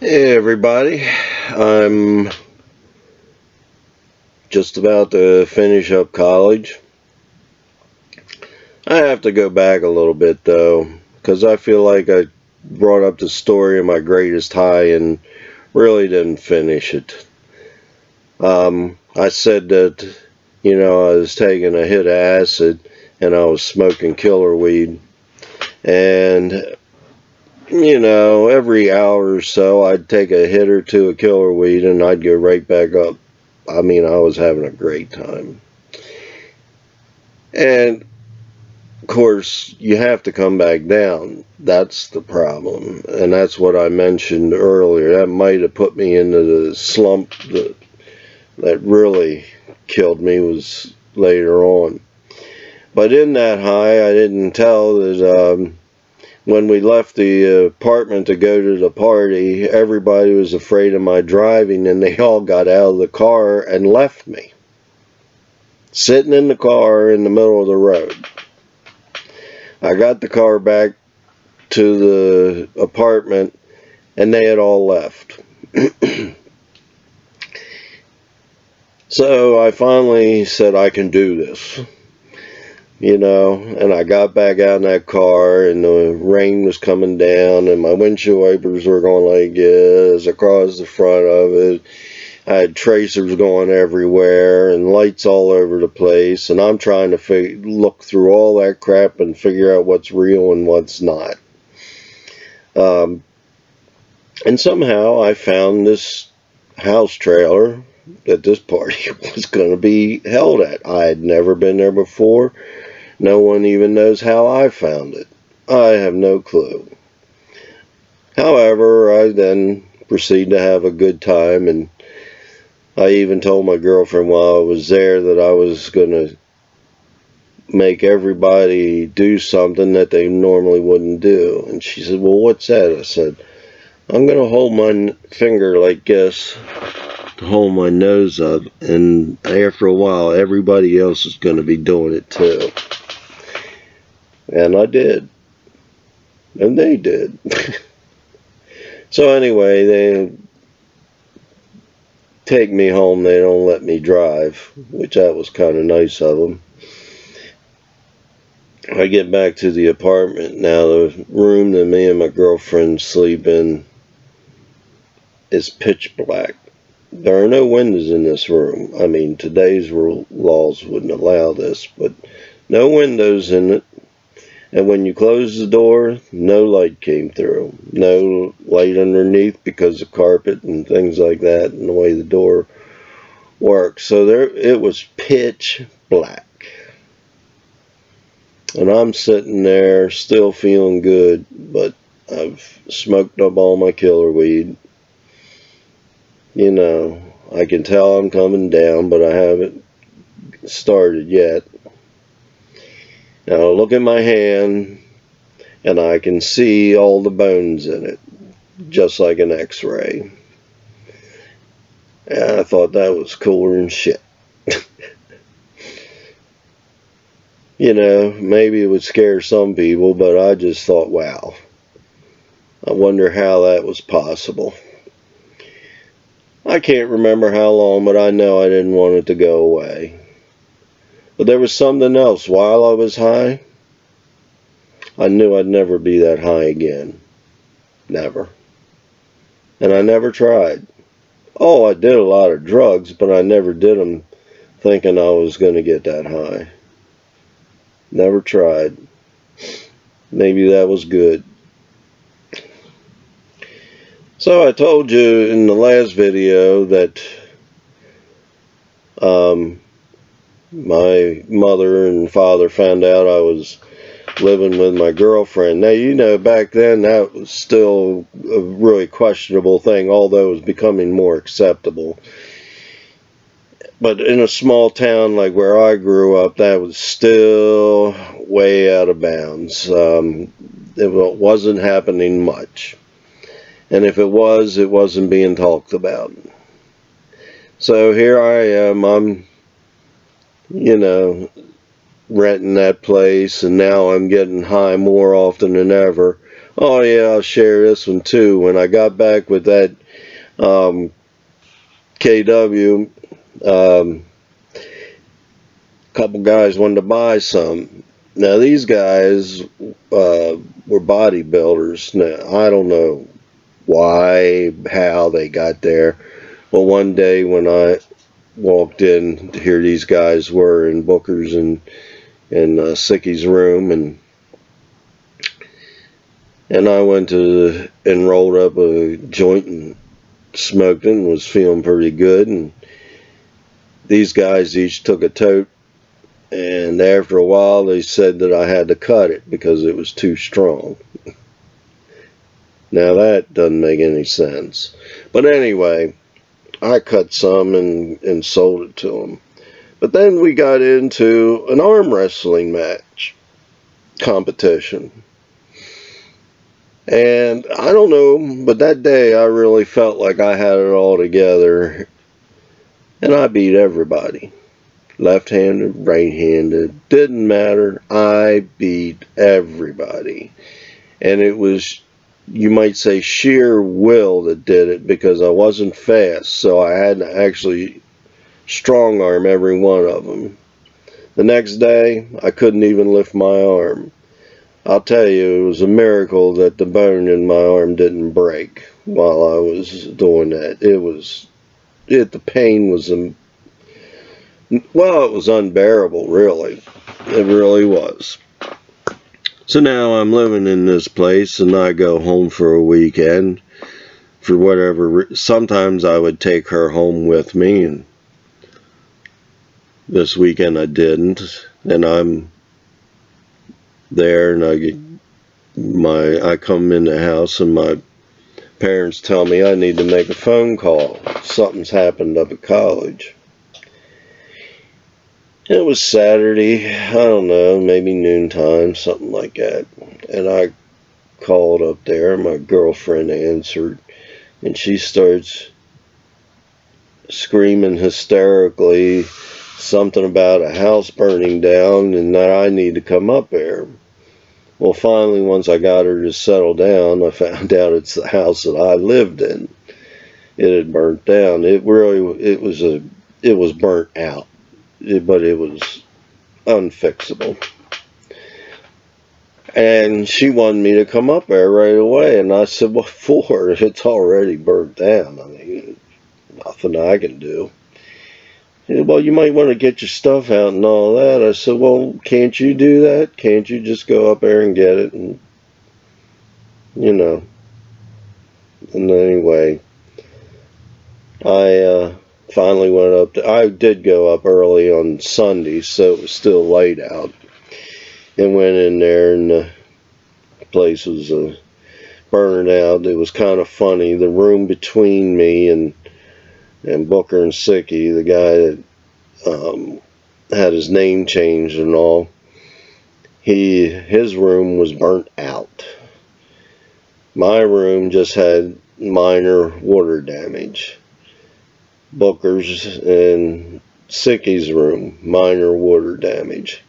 Hey everybody, I'm just about to finish up college. I have to go back a little bit though, because I feel like I brought up the story of my greatest high and really didn't finish it. I said that, I was taking a hit of acid and I was smoking killer weed. And, every hour or so I'd take a hit or two of killer weed and I'd go right back up. I was having a great time. And of course, you have to come back down. That's the problem. And that's what I mentioned earlier. That might have put me into the slump that really killed me was later on. But in that high, I didn't tell that when we left the apartment to go to the party, everybody was afraid of my driving and they all got out of the car and left me. Sitting in the car in the middle of the road. I got the car back to the apartment and they had all left. So I finally said I can do this. And I got back out in that car and the rain was coming down and my windshield wipers were going like this across the front of it. I had tracers going everywhere and lights all over the place, and I'm trying to look through all that crap and figure out what's real and what's not. And somehow I found this house trailer that this party was going to be held at. I had never been there before. No one even knows how I found it. I have no clue. However, I then proceeded to have a good time, and I even told my girlfriend while I was there that I was going to make everybody do something that they normally wouldn't do. And she said, well, what's that? I said, I'm going to hold my finger like this to hold my nose up. And after a while, everybody else is going to be doing it too. And I did. And they did. So anyway, they take me home. They don't let me drive, which that was kind of nice of them. I get back to the apartment. Now the room that me and my girlfriend sleep in is pitch black. There are no windows in this room. Today's laws wouldn't allow this, but no windows in it. And when you close the door, no light came through. No light underneath because of carpet and things like that and the way the door works. So it was pitch black. And I'm sitting there still feeling good, but I've smoked up all my killer weed. I can tell I'm coming down, but I haven't started yet. Now look at my hand, and I can see all the bones in it, just like an x-ray. And I thought that was cooler than shit. Maybe it would scare some people, but I just thought, wow. I wonder how that was possible. I can't remember how long, but I know I didn't want it to go away. But there was something else. While I was high, I knew I'd never be that high again. Never. And I never tried. Oh, I did a lot of drugs, but I never did them thinking I was going to get that high. Never tried. Maybe that was good. So I told you in the last video that my mother and father found out I was living with my girlfriend. Now, back then that was still a really questionable thing, although it was becoming more acceptable. But in a small town like where I grew up, that was still way out of bounds. It wasn't happening much. And if it was, it wasn't being talked about. So here I am, I'm, renting that place, and now I'm getting high more often than ever. Oh yeah, I'll share this one too. When I got back with that KW, couple guys wanted to buy some. Now these guys were bodybuilders. Now I don't know why, how they got there. Well, one day when I walked in, here these guys were in Booker's and Sicky's room, and I went to and rolled up a joint and smoked it and was feeling pretty good. And these guys each took a tote, and after a while they said that I had to cut it because it was too strong. Now that doesn't make any sense. But anyway, I cut some and sold it to them. But then we got into an arm wrestling match competition. And I don't know, but that day I really felt like I had it all together. And I beat everybody. Left-handed, right-handed, didn't matter. I beat everybody. And it was, you might say, sheer will that did it, because I wasn't fast, so I had to actually strong arm every one of them. The next day, I couldn't even lift my arm. I'll tell you, it was a miracle that the bone in my arm didn't break while I was doing that. The pain was, well, it was unbearable, really. It really was. So now I'm living in this place, and I go home for a weekend for whatever. Sometimes I would take her home with me, and this weekend I didn't. And I'm there, and I come in the house, and my parents tell me I need to make a phone call. Something's happened up at college. It was Saturday, I don't know, maybe noontime, something like that. And I called up there, my girlfriend answered, and she starts screaming hysterically something about a house burning down and that I need to come up there. Well, finally, once I got her to settle down, I found out it's the house that I lived in. It had burnt down. It was burnt out. But it was unfixable. And she wanted me to come up there right away, and I said, what for? It's already burnt down. I mean, nothing I can do. She said, well, you might want to get your stuff out and all that. I said, well, can't you do that? Can't you just go up there and get it? And, you know. And anyway, I finally went up. I did go up early on Sunday, so it was still light out, and went in there, and the place was burning out. It was kind of funny. The room between me and Booker and Sicky, the guy that had his name changed and all, his room was burnt out. My room just had minor water damage. Booker's and Sicky's room, minor water damage.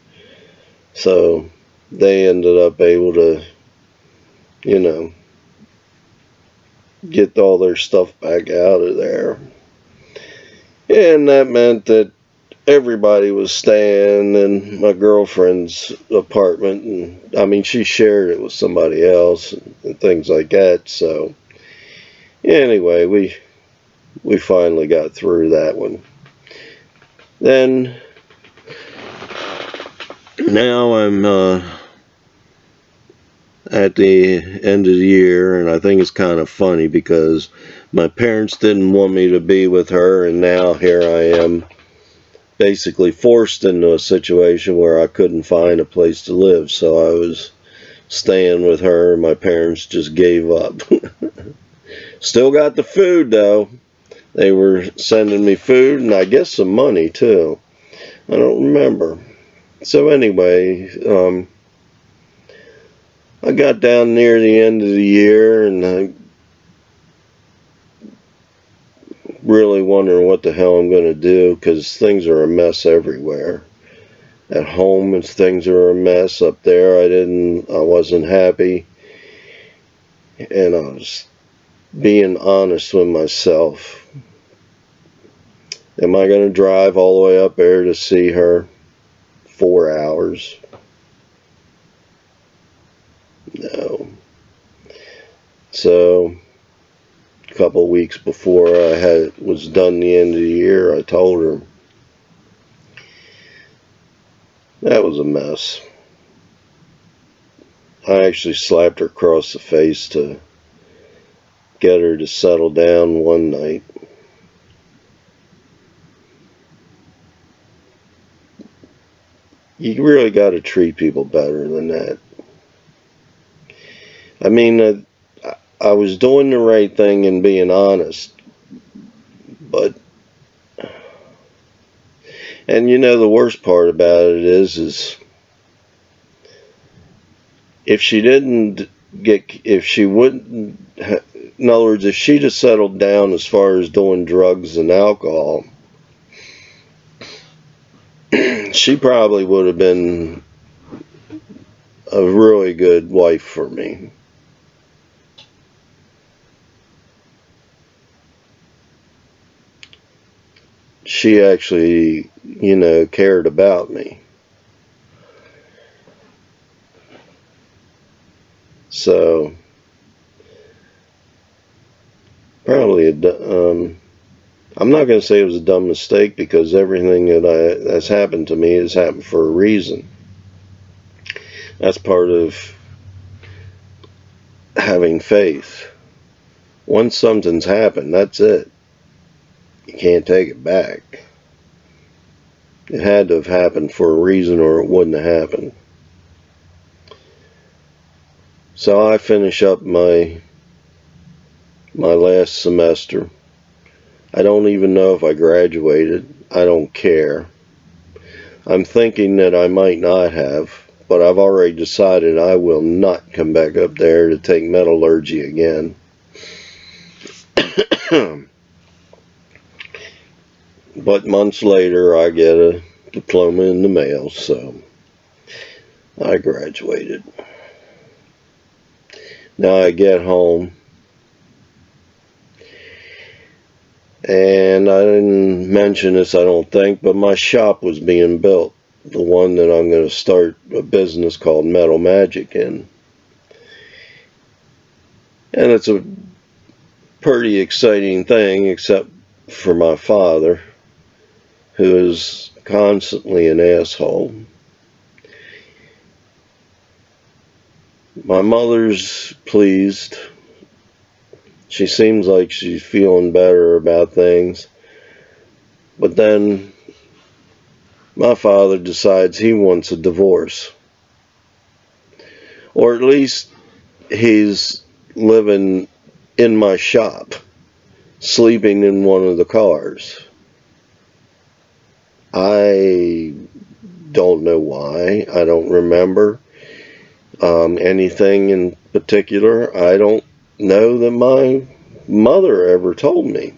So they ended up able to, you know, get all their stuff back out of there. And that meant that everybody was staying in my girlfriend's apartment. And I mean, she shared it with somebody else and things like that. So anyway, we finally got through that one. Then, now I'm at the end of the year, and I think it's kind of funny because my parents didn't want me to be with her, and now here I am basically forced into a situation where I couldn't find a place to live, so I was staying with her. My parents just gave up. Still got the food, though. They were sending me food, and I guess some money, too. I don't remember. So anyway, I got down near the end of the year, and I really wondering what the hell I'm going to do, because things are a mess everywhere. At home, things are a mess. Up there, I wasn't happy. And I was being honest with myself. Am I going to drive all the way up there to see her? 4 hours? No. So, a couple of weeks before I was done the end of the year, I told her that was a mess. I actually slapped her across the face to get her to settle down one night. You really got to treat people better than that. I mean, I was doing the right thing and being honest, but, and you know, the worst part about it is if she didn't if she wouldn't, in other words, if she'd have settled down as far as doing drugs and alcohol, she probably would have been a really good wife for me. She actually, you know, cared about me. So, probably I'm not going to say it was a dumb mistake, because everything that's happened to me has happened for a reason. That's part of having faith. Once something's happened, that's it. You can't take it back. It had to have happened for a reason, or it wouldn't have happened. So I finish up my last semester. I don't even know if I graduated. I don't care. I'm thinking that I might not have, but I've already decided I will not come back up there to take metallurgy again. But months later, I get a diploma in the mail, so I graduated. Now I get home, and I didn't mention this, I don't think, but my shop was being built, the one that I'm going to start a business called Metal Magic in. And it's a pretty exciting thing, except for my father, who is constantly an asshole. My mother's pleased. She seems like she's feeling better about things. But then my father decides he wants a divorce. Or at least he's living in my shop, sleeping in one of the cars. I don't know why. I don't remember anything in particular. I don't know that my mother ever told me.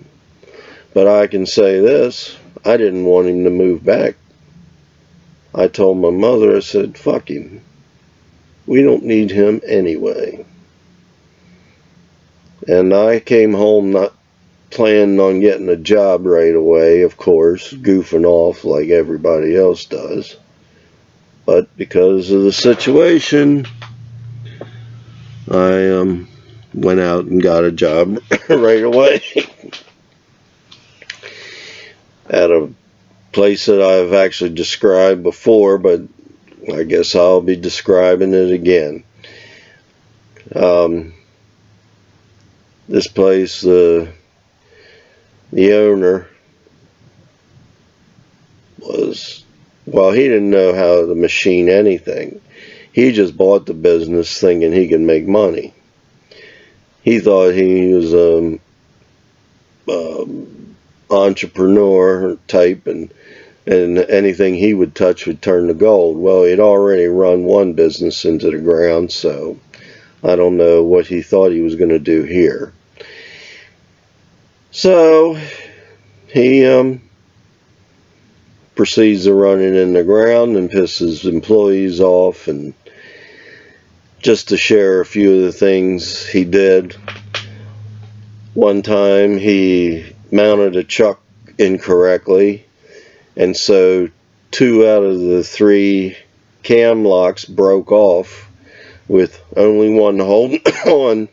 But I can say this, I didn't want him to move back. I told my mother, I said, fuck him. We don't need him anyway. And I came home not planning on getting a job right away, of course, goofing off like everybody else does. But because of the situation, I went out and got a job right away at a place that I've actually described before, but I guess I'll be describing it again. This place, the owner was, well, he didn't know how to machine anything. He just bought the business thinking he could make money. He thought he was an entrepreneur type, and anything he would touch would turn to gold. Well, he'd already run one business into the ground, so I don't know what he thought he was going to do here. So he proceeds to run it in the ground and piss his employees off, and just to share a few of the things he did. One time he mounted a chuck incorrectly, and so 2 out of the 3 cam locks broke off with only one holding on.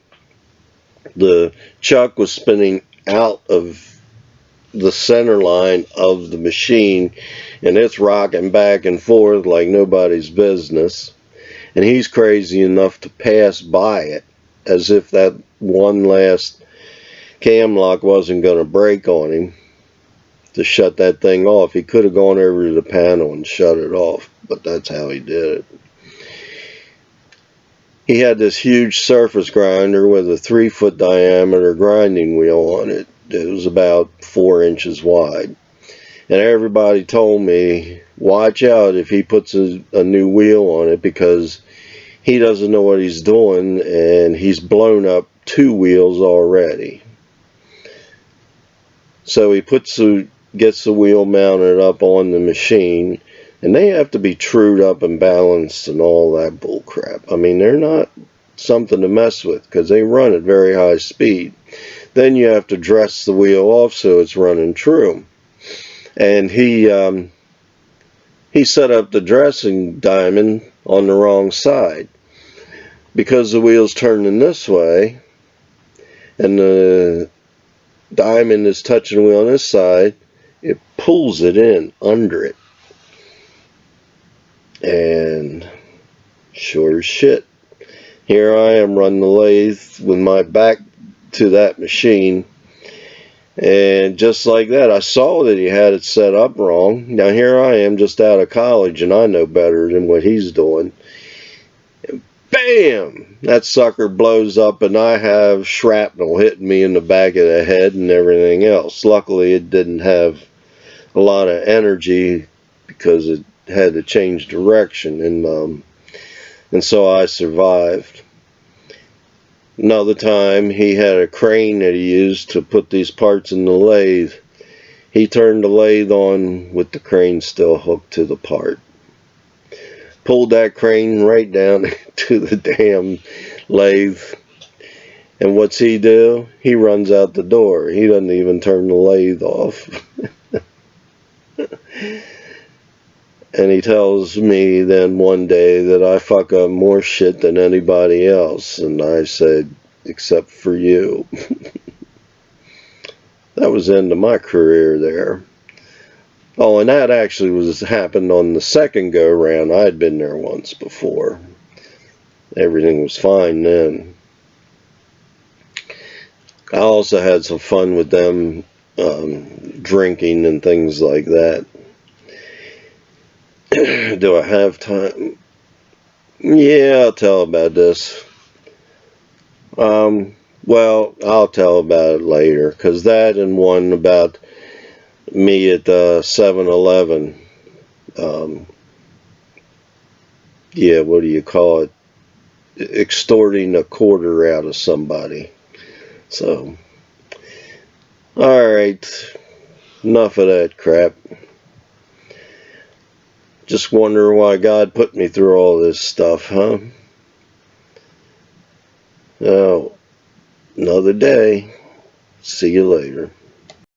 The chuck was spinning out of the center line of the machine, and it's rocking back and forth like nobody's business, and he's crazy enough to pass by it as if that one last cam lock wasn't going to break on him to shut that thing off. He could have gone over to the panel and shut it off, but that's how he did it. He had this huge surface grinder with a 3-foot diameter grinding wheel on it. It was about 4 inches wide. And everybody told me, watch out if he puts a new wheel on it, because he doesn't know what he's doing, and he's blown up 2 wheels already. So he gets the wheel mounted up on the machine, and they have to be trued up and balanced and all that bull crap. I mean, they're not something to mess with because they run at very high speed. Then you have to dress the wheel off so it's running true. And he set up the dressing diamond on the wrong side, because the wheel's turning this way and the diamond is touching the wheel on this side. It pulls it in under it. And sure as shit, here I am running the lathe with my back to that machine, and just like that, I saw that he had it set up wrong. Now here I am just out of college, and I know better than what he's doing. And bam! That sucker blows up, and I have shrapnel hitting me in the back of the head and everything else. Luckily, it didn't have a lot of energy because it had to change direction, and so I survived. Another time, he had a crane that he used to put these parts in the lathe. He turned the lathe on with the crane still hooked to the part. Pulled that crane right down to the damn lathe. And what's he do? He runs out the door. He doesn't even turn the lathe off. And he tells me then one day that I fuck up more shit than anybody else. And I said, except for you. That was the end of my career there. Oh, and that actually happened on the second go round. I had been there once before. Everything was fine then. I also had some fun with them drinking and things like that. Do I have time? Yeah, I'll tell about this. Well, I'll tell about it later, because that and one about me at 7-Eleven. Yeah, what do you call it? Extorting a quarter out of somebody. So, alright, enough of that crap. Just wonder why God put me through all this stuff, huh? Oh, another day. See you later.